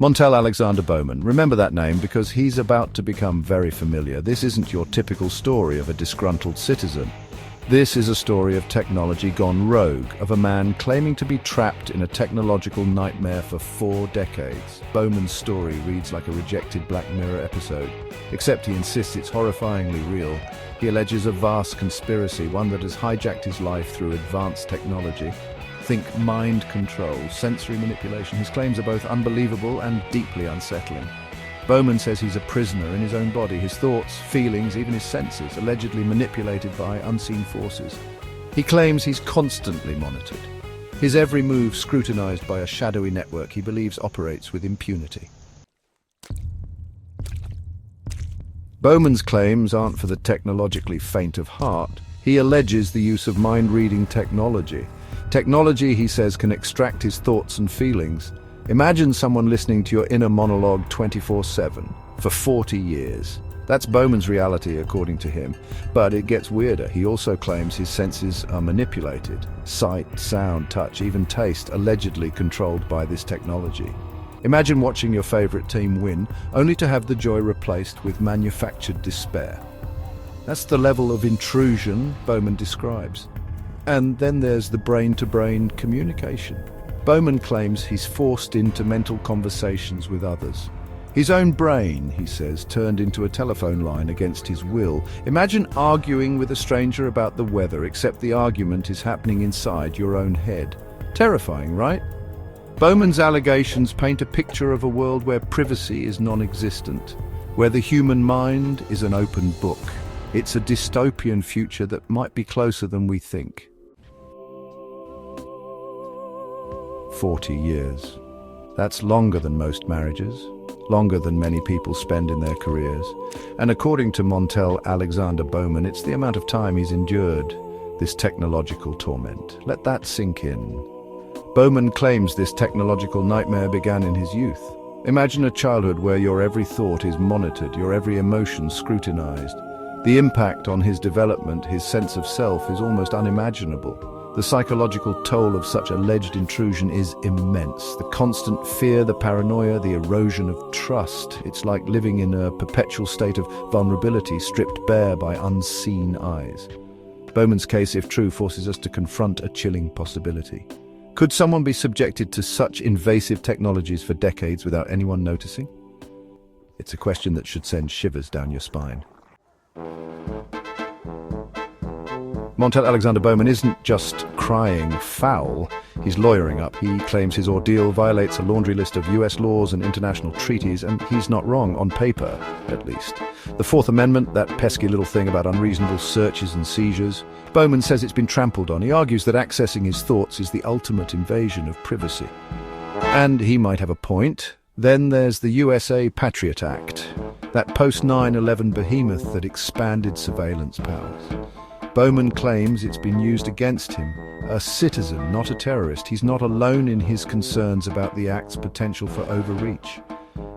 Montel Alexander Bowman. Remember that name because he's about to become very familiar. This isn't your typical story of a disgruntled citizen. This is a story of technology gone rogue, of a man claiming to be trapped in a technological nightmare for 4 decades. Bowman's story reads like a rejected Black Mirror episode, except he insists it's horrifyingly real. He alleges a vast conspiracy, one that has hijacked his life through advanced technology. Think mind control, sensory manipulation. His claims are both unbelievable and deeply unsettling. Bowman says he's a prisoner in his own body, his thoughts, feelings, even his senses, allegedly manipulated by unseen forces. He claims he's constantly monitored, his every move scrutinized by a shadowy network he believes operates with impunity. Bowman's claims aren't for the technologically faint of heart. He alleges the use of mind-reading technology. Technology, he says, can extract his thoughts and feelings. Imagine someone listening to your inner monologue 24/7 for 40 years. That's Bowman's reality, according to him. But it gets weirder. He also claims his senses are manipulated. Sight, sound, touch, even taste, allegedly controlled by this technology. Imagine watching your favorite team win, only to have the joy replaced with manufactured despair. That's the level of intrusion Bowman describes. And then there's the brain-to-brain communication. Bowman claims he's forced into mental conversations with others. His own brain, he says, turned into a telephone line against his will. Imagine arguing with a stranger about the weather, except the argument is happening inside your own head. Terrifying, right? Bowman's allegations paint a picture of a world where privacy is non-existent, where the human mind is an open book. It's a dystopian future that might be closer than we think. 40 years. That's longer than most marriages, longer than many people spend in their careers. And according to Montel Alexander Bowman, it's the amount of time he's endured this technological torment. Let that sink in. Bowman claims this technological nightmare began in his youth. Imagine a childhood where your every thought is monitored, your every emotion scrutinized. The impact on his development, his sense of self, is almost unimaginable. The psychological toll of such alleged intrusion is immense. The constant fear, the paranoia, the erosion of trust. It's like living in a perpetual state of vulnerability, stripped bare by unseen eyes. Bowman's case, if true, forces us to confront a chilling possibility. Could someone be subjected to such invasive technologies for decades without anyone noticing? It's a question that should send shivers down your spine. Montel Alexander Bowman isn't just crying foul, he's lawyering up. He claims his ordeal violates a laundry list of US laws and international treaties, and he's not wrong, on paper, at least. The Fourth Amendment, that pesky little thing about unreasonable searches and seizures, Bowman says it's been trampled on. He argues that accessing his thoughts is the ultimate invasion of privacy. And he might have a point. Then there's the USA Patriot Act, that post-9/11 behemoth that expanded surveillance powers. Bowman claims it's been used against him, a citizen, not a terrorist. He's not alone in his concerns about the act's potential for overreach.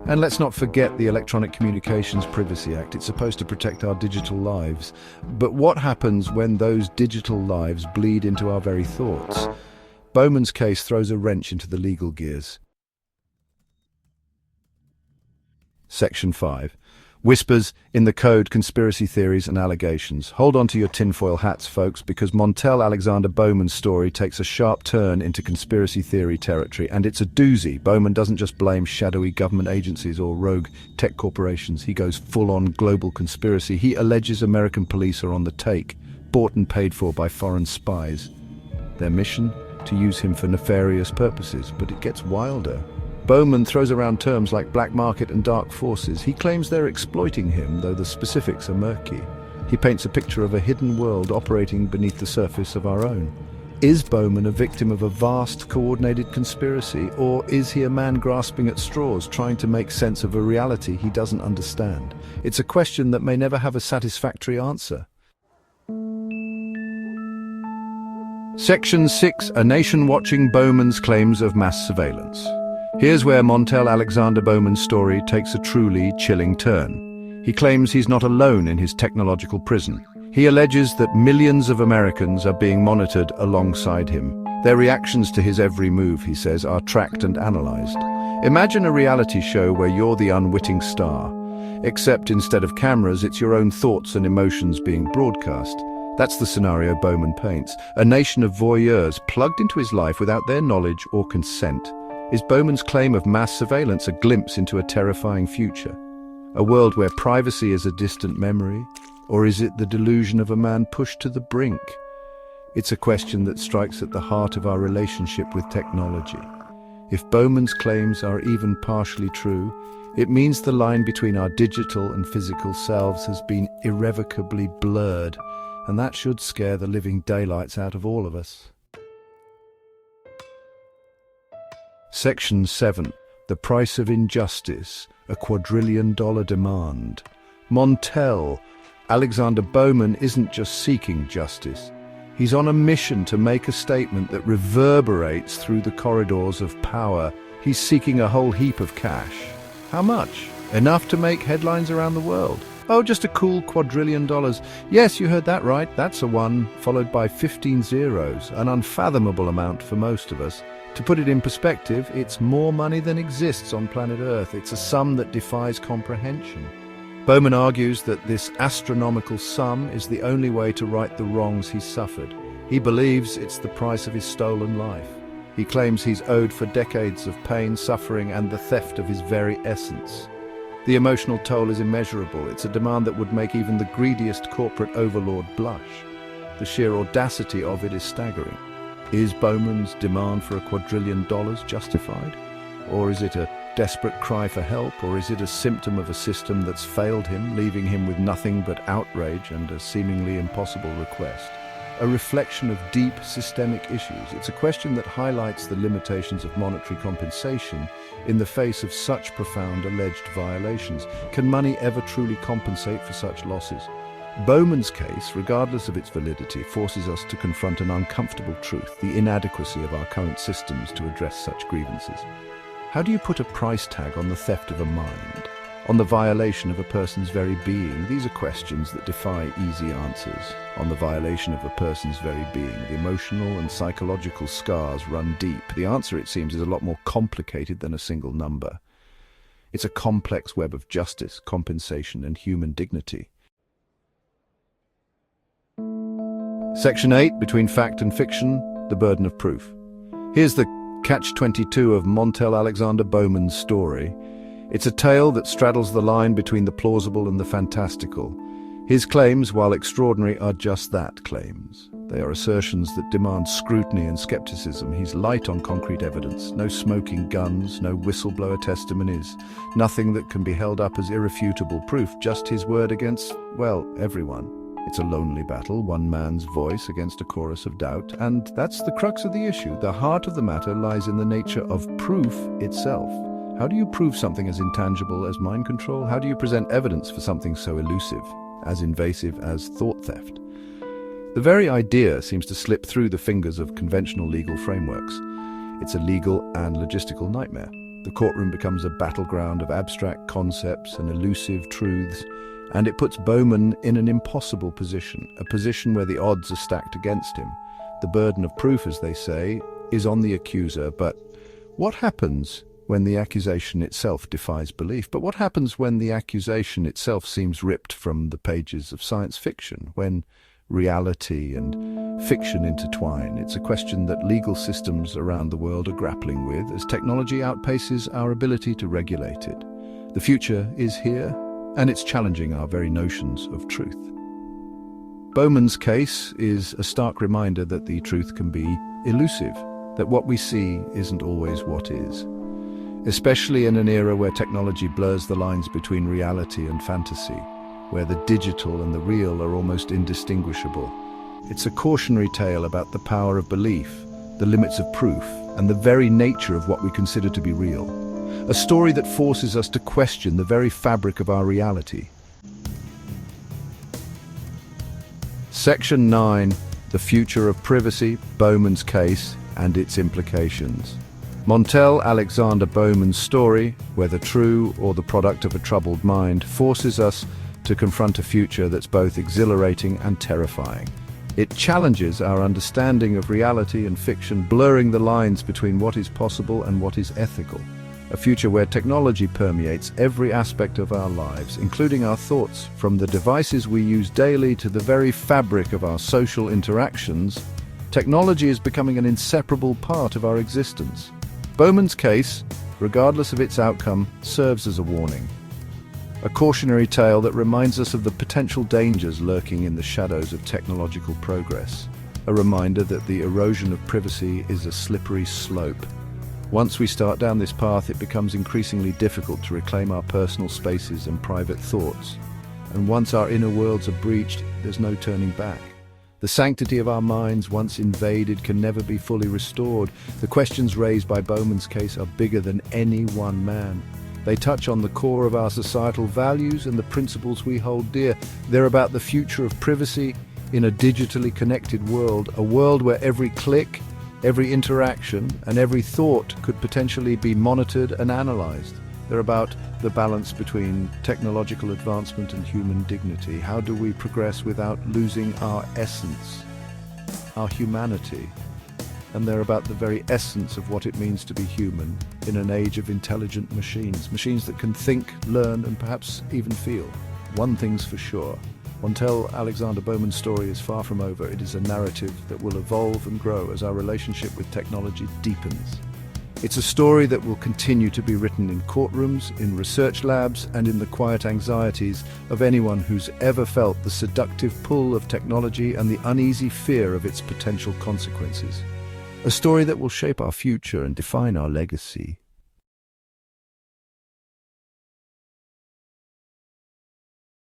And let's not forget the Electronic Communications Privacy Act. It's supposed to protect our digital lives. But what happens when those digital lives bleed into our very thoughts? Bowman's case throws a wrench into the legal gears. Section 5. Whispers in the code, conspiracy theories and allegations. Hold on to your tinfoil hats, folks, because Montel Alexander Bowman's story takes a sharp turn into conspiracy theory territory, and it's a doozy. Bowman doesn't just blame shadowy government agencies or rogue tech corporations. He goes full-on global conspiracy. He alleges American police are on the take, bought and paid for by foreign spies. Their mission? To use him for nefarious purposes, but it gets wilder. Bowman throws around terms like black market and dark forces. He claims they're exploiting him, though the specifics are murky. He paints a picture of a hidden world operating beneath the surface of our own. Is Bowman a victim of a vast, coordinated conspiracy, or is he a man grasping at straws, trying to make sense of a reality he doesn't understand? It's a question that may never have a satisfactory answer. Section 6. A nation watching Bowman's claims of mass surveillance. Here's where Montel Alexander Bowman's story takes a truly chilling turn. He claims he's not alone in his technological prison. He alleges that millions of Americans are being monitored alongside him. Their reactions to his every move, he says, are tracked and analyzed. Imagine a reality show where you're the unwitting star, except instead of cameras, it's your own thoughts and emotions being broadcast. That's the scenario Bowman paints, a nation of voyeurs plugged into his life without their knowledge or consent. Is Bowman's claim of mass surveillance a glimpse into a terrifying future? A world where privacy is a distant memory? Or is it the delusion of a man pushed to the brink? It's a question that strikes at the heart of our relationship with technology. If Bowman's claims are even partially true, it means the line between our digital and physical selves has been irrevocably blurred, and that should scare the living daylights out of all of us. Section 7. The Price of Injustice, a $250 demand. Montel, Alexander Bowman, isn't just seeking justice. He's on a mission to make a statement that reverberates through the corridors of power. He's seeking a whole heap of cash. How much? Enough to make headlines around the world. Oh, just a cool $250. Yes, you heard that right. That's a 1 followed by 15 zeros, an unfathomable amount for most of us. To put it in perspective, it's more money than exists on planet Earth. It's a sum that defies comprehension. Bowman argues that this astronomical sum is the only way to right the wrongs he's suffered. He believes it's the price of his stolen life. He claims he's owed for decades of pain, suffering, and the theft of his very essence. The emotional toll is immeasurable. It's a demand that would make even the greediest corporate overlord blush. The sheer audacity of it is staggering. Is Bowman's demand for a $250 justified? Or is it a desperate cry for help? Or is it a symptom of a system that's failed him, leaving him with nothing but outrage and a seemingly impossible request? A reflection of deep systemic issues. It's a question that highlights the limitations of monetary compensation in the face of such profound alleged violations. Can money ever truly compensate for such losses? Bowman's case, regardless of its validity, forces us to confront an uncomfortable truth, the inadequacy of our current systems to address such grievances. How do you put a price tag on the theft of a mind? On the violation of a person's very being? These are questions that defy easy answers. On the violation of a person's very being, the emotional and psychological scars run deep. The answer, it seems, is a lot more complicated than a single number. It's a complex web of justice, compensation, and human dignity. Section 8, Between Fact and Fiction, the Burden of Proof. Here's the catch-22 of Montel Alexander Bowman's story. It's a tale that straddles the line between the plausible and the fantastical. His claims, while extraordinary, are just that, claims. They are assertions that demand scrutiny and skepticism. He's light on concrete evidence. No smoking guns, no whistleblower testimonies. Nothing that can be held up as irrefutable proof, just his word against, well, everyone. It's a lonely battle, one man's voice against a chorus of doubt, and that's the crux of the issue. The heart of the matter lies in the nature of proof itself. How do you prove something as intangible as mind control? How do you present evidence for something so elusive, as invasive as thought theft? The very idea seems to slip through the fingers of conventional legal frameworks. It's a legal and logistical nightmare. The courtroom becomes a battleground of abstract concepts and elusive truths, and it puts Bowman in an impossible position, a position where the odds are stacked against him. The burden of proof, as they say, is on the accuser, but what happens when the accusation itself defies belief? But what happens when the accusation itself seems ripped from the pages of science fiction, when reality and fiction intertwine? It's a question that legal systems around the world are grappling with as technology outpaces our ability to regulate it. The future is here, and it's challenging our very notions of truth. Bowman's case is a stark reminder that the truth can be elusive, that what we see isn't always what is. Especially in an era where technology blurs the lines between reality and fantasy, where the digital and the real are almost indistinguishable. It's a cautionary tale about the power of belief, the limits of proof, and the very nature of what we consider to be real. A story that forces us to question the very fabric of our reality. Section 9, The Future of Privacy, Bowman's Case and its Implications. Montel Alexander Bowman's story, whether true or the product of a troubled mind, forces us to confront a future that's both exhilarating and terrifying. It challenges our understanding of reality and fiction, blurring the lines between what is possible and what is ethical. A future where technology permeates every aspect of our lives, including our thoughts, from the devices we use daily to the very fabric of our social interactions. Technology is becoming an inseparable part of our existence. Bowman's case, regardless of its outcome, serves as a warning. A cautionary tale that reminds us of the potential dangers lurking in the shadows of technological progress. A reminder that the erosion of privacy is a slippery slope. Once we start down this path, it becomes increasingly difficult to reclaim our personal spaces and private thoughts. And once our inner worlds are breached, there's no turning back. The sanctity of our minds, once invaded, can never be fully restored. The questions raised by Bowman's case are bigger than any one man. They touch on the core of our societal values and the principles we hold dear. They're about the future of privacy in a digitally connected world, a world where every click, every interaction, and every thought could potentially be monitored and analyzed. They're about the balance between technological advancement and human dignity. How do we progress without losing our essence, our humanity? And they're about the very essence of what it means to be human in an age of intelligent machines, machines that can think, learn, and perhaps even feel. One thing's for sure, until Alexander Bowman's story is far from over, it is a narrative that will evolve and grow as our relationship with technology deepens. It's a story that will continue to be written in courtrooms, in research labs, and in the quiet anxieties of anyone who's ever felt the seductive pull of technology and the uneasy fear of its potential consequences. A story that will shape our future and define our legacy.